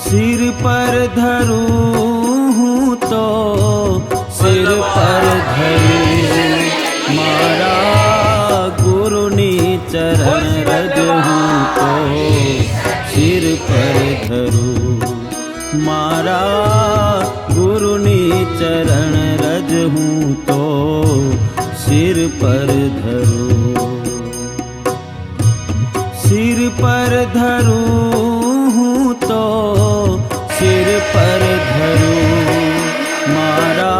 सिर पर धरूं हूँ तो सिर पर धरूं, मारा गुरुनी चरण रज हूँ तो सिर पर धरूं, मारा गुरुनी चरण रज हूँ तो सिर पर धरूं। सिर पर धरूं हूँ तो सिर पर धरूं, मारा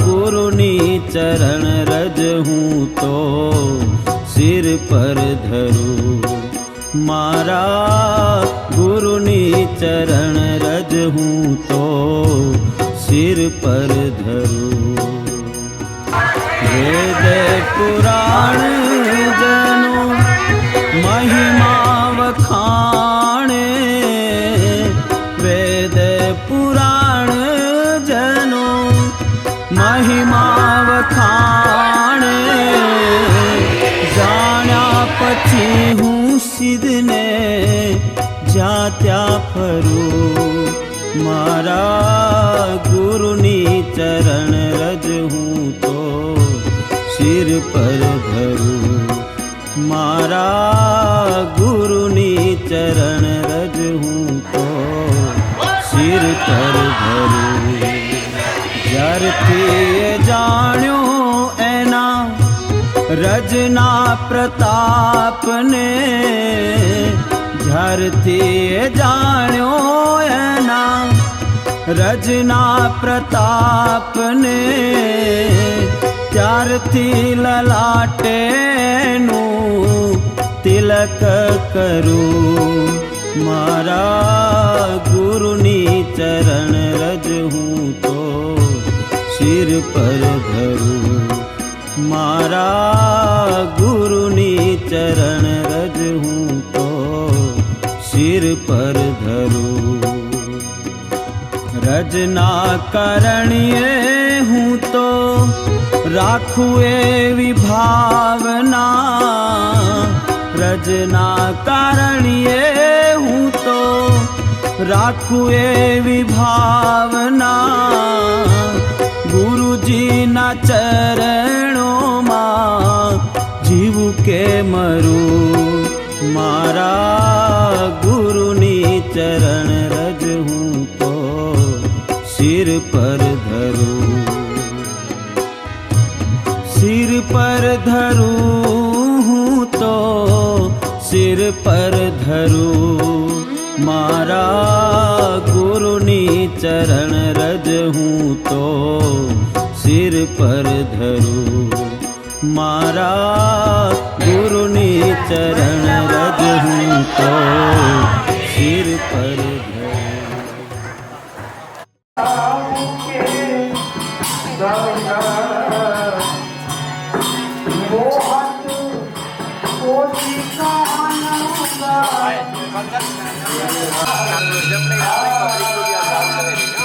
गुरुनी चरण रज हूँ तो सिर पर धरूं, मारा गुरुनी चरण रज हूँ तो सिर पर धरूं। वेद पुराण जनो महिमा वखाणे, वेद पुराण जनो महिमा वखाणे, जाण्या पछी हूँ सिद्धने जात्या फरूं, मारा गुरुनी चरण रज हूँ तो सिर पर धरूं, मारा गुरुनी चरण रज हूँ तो सिर पर धरूं। ज्यारथी जाण्यो एना रजना प्रताप ने, ज्यारथी जाण्यो एना रजना प्रताप ने, त्यारथी ललाटे નું તિલક કરું, મારા ગુરુની ચરણ રજ હું તો સિર પર ધરું, મારા ગુરુની ચરણ રજ હું તો સિર પર ધરું। રજના કરણીએ હું તો રાખું એવી ભાવના, રજના કારણીએ હું તો રાખું એવી ભાવના, ગુરુજીના ચરણોમાં જીવું કે મરું, મારા ગુરુની ચરણ રજ હું તો સિર પર ધરું। सिर पर धरूं हूँ तो सिर पर धरूं, मारा गुरुनी चरण रज हूँ तो सिर पर धरूं, मारा गुरुनी चरण रज हूँ तो सिर पर Kalau jam ni